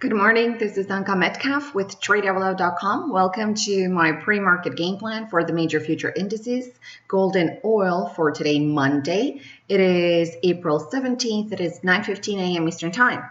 Good morning, this is Anka Metcalf with TradeOutloud.com. Welcome to my pre-market game plan for the major future indices, gold and oil for today, Monday. It is April 17th. It is 9:15 a.m. Eastern Time.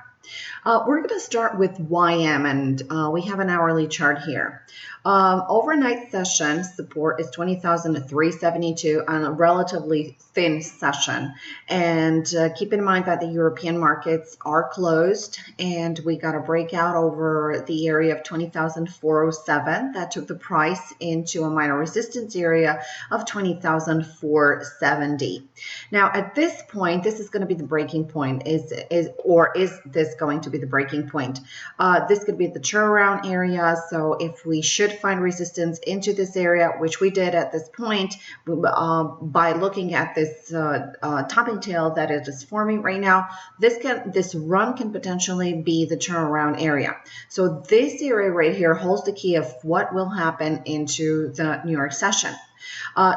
We're going to start with YM, and we have an hourly chart here. Overnight session support is 20,372 on a relatively thin session. And keep in mind that the European markets are closed, and we got a breakout over the area of 20,407 that took the price into a minor resistance area of 20,470. Now, at this point, this is going to be the breaking point. Is this going to be the breaking point? This could be the turnaround area. So if we should find resistance into this area, which we did at this point, by looking at this topping tail that it is forming right now, this run can potentially be the turnaround area. So this area right here holds the key of what will happen into the New York session.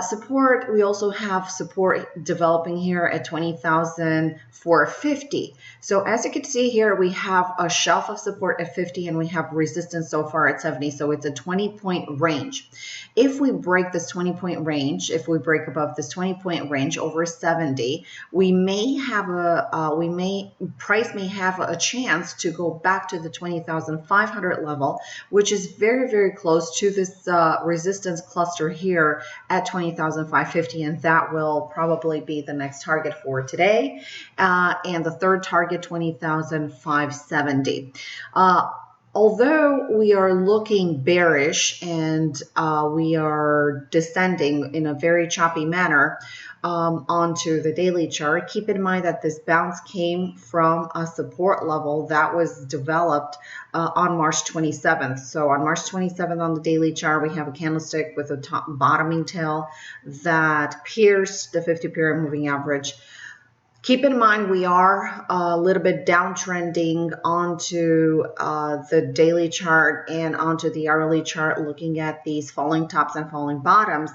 Support, we also have support developing here at 20,450. So as you can see here, we have a shelf of support at 50 and we have resistance so far at 70. So it's a 20-point range. If we break this 20-point range, if we break above this 20-point range over 70, we may have price may have a chance to go back to the 20,500 level, which is very, very close to this resistance cluster here at 20,550, and that will probably be the next target for today. And the third target, 20,570. Although we are looking bearish and we are descending in a very choppy manner onto the daily chart, keep in mind that this bounce came from a support level that was developed on March 27th. So on March 27th on the daily chart, we have a candlestick with a top bottoming tail that pierced the 50-period moving average. Keep in mind, we are a little bit downtrending onto the daily chart and onto the hourly chart, looking at these falling tops and falling bottoms.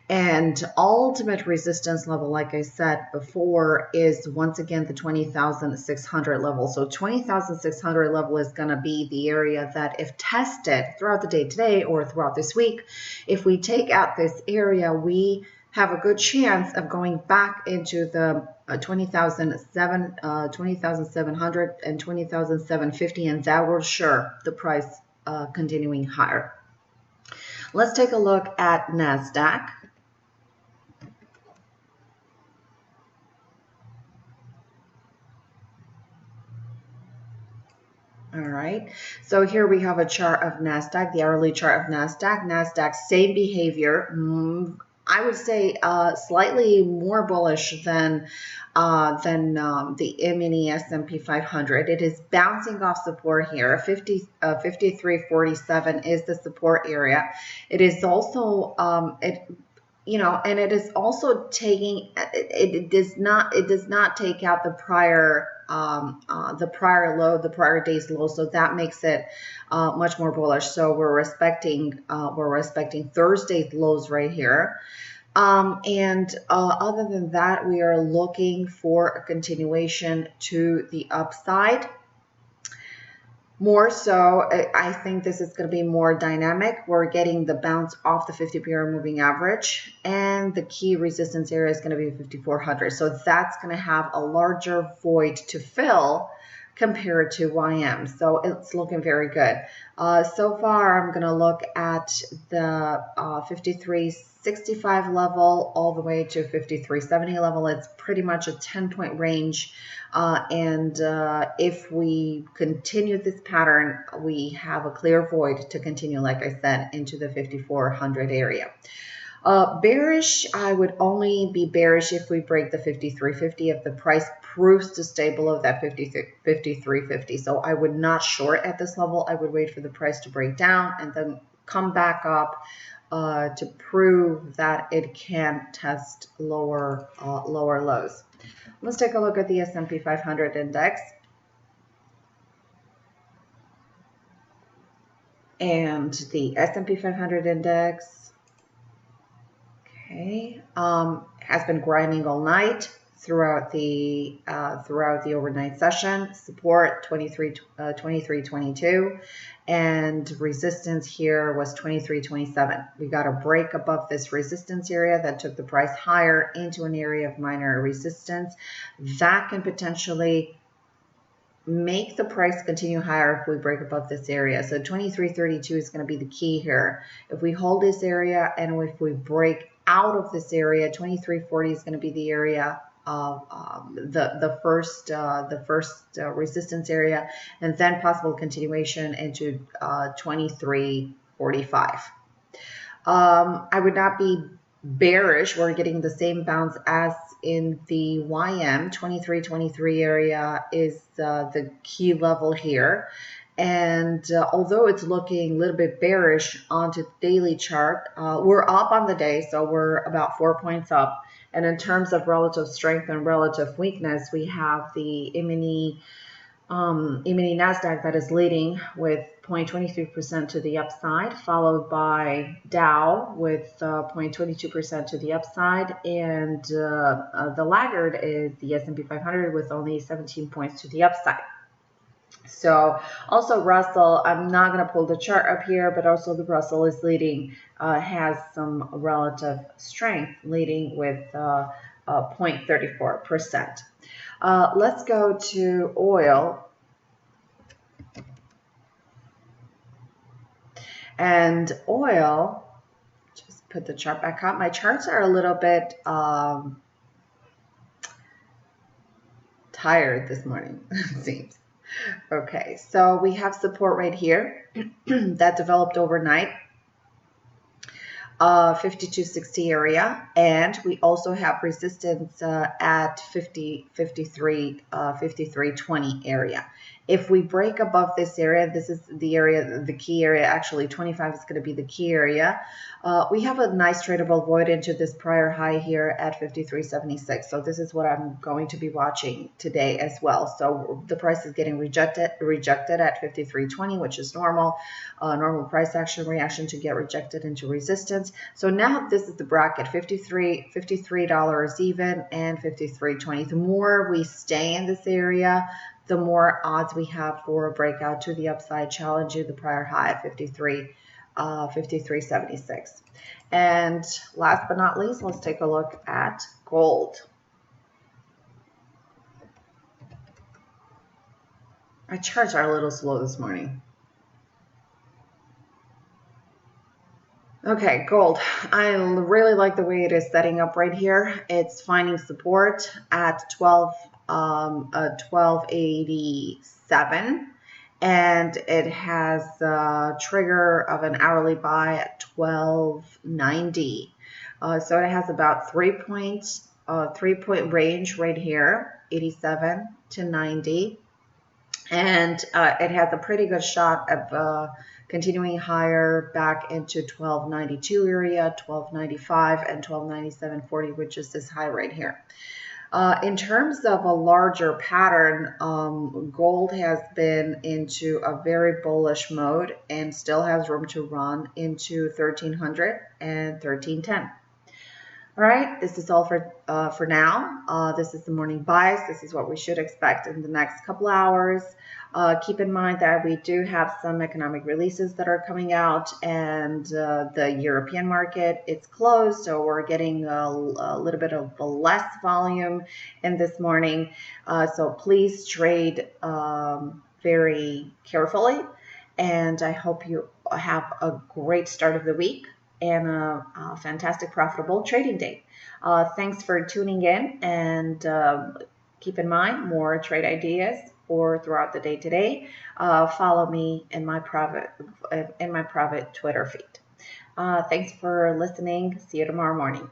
And ultimate resistance level, like I said before, is once again the 20,600 level. So 20,600 level is going to be the area that, if tested throughout the day today or throughout this week, if we take out this area, we have a good chance of going back into the 20,700 and 20,750, and that will assure the price continuing higher. Let's take a look at NASDAQ. All right, so here we have a chart of NASDAQ, the hourly chart of NASDAQ. NASDAQ, same behavior. I would say slightly more bullish than the mini S&P 500. It is bouncing off support here. 53.47 is the support area. It is also and it is also taking. It does not take out the prior low, the prior day's low, so that makes it much more bullish. So we're respecting Thursday's lows right here. Other than that, we are looking for a continuation to the upside. More so, I think this is going to be more dynamic. We're getting the bounce off the 50-period moving average, and the key resistance area is going to be 5,400. So that's going to have a larger void to fill compared to YM. So it's looking very good. So far, I'm going to look at the 53.65 level all the way to 53.70 level. It's pretty much a 10-point range. If we continue this pattern, we have a clear void to continue, like I said, into the 5,400 area. Bearish, I would only be bearish if we break the 53.50, if the price proves to stay below that 53.50. So I would not short at this level. I would wait for the price to break down and then come back up to prove that it can test lower lows. Let's take a look at the S&P 500 index. And the S&P 500 index, okay, has been grinding all night. throughout the overnight session. Support 23.22, and resistance here was 23.27. We got a break above this resistance area that took the price higher into an area of minor resistance. That can potentially make the price continue higher if we break above this area. So 23.32 is going to be the key here. If we hold this area and if we break out of this area, 23.40 is going to be the area of the first resistance area, and then possible continuation into 23.45. I would not be bearish. We're getting the same bounce as in the YM. 23.23 area is the key level here. And although it's looking a little bit bearish onto the daily chart, we're up on the day, so we're about 4 points up. And in terms of relative strength and relative weakness, we have the E-mini NASDAQ that is leading with 0.23% to the upside, followed by Dow with 0.22% to the upside, and the laggard is the S&P 500 with only 17 points to the upside. So also Russell, I'm not going to pull the chart up here, but also the Russell is leading, has some relative strength, leading with 0.34%. Let's go to oil. And oil, just put the chart back up. My charts are a little bit tired this morning, it seems. Okay, so we have support right here that developed overnight, 52.60 area, and we also have resistance at 53.20 area. If we break above this area, this is the area, the key area, actually 25 is going to be the key area. We have a nice tradable void into this prior high here at 53.76. So this is what I'm going to be watching today as well. So the price is getting rejected at 53.20, which is normal. Normal price action reaction to get rejected into resistance. So now this is the bracket, $53 even and 53.20. The more we stay in this area, the more odds we have for a breakout to the upside, challenging the prior high at 53.76. And last but not least, let's take a look at gold. My charts are a little slow this morning. Okay, gold. I really like the way it is setting up right here. It's finding support at 1287, and it has a trigger of an hourly buy at 1290. So it has about 3 point range right here, 87 to 90, and it has a pretty good shot of continuing higher back into 1292 area, 1295, and 1297.40, which is this high right here. In terms of a larger pattern, gold has been into a very bullish mode and still has room to run into 1300 and 1310. All right, this is all for now. This is the morning bias. This is what we should expect in the next couple hours. Keep in mind that we do have some economic releases that are coming out, and the European market, it's closed, so we're getting a little bit of less volume in this morning. So please trade very carefully, and I hope you have a great start of the week and a fantastic profitable trading day. Thanks for tuning in, and keep in mind more trade ideas or throughout the day today. Follow me in my private Twitter feed. Thanks for listening. See you tomorrow morning.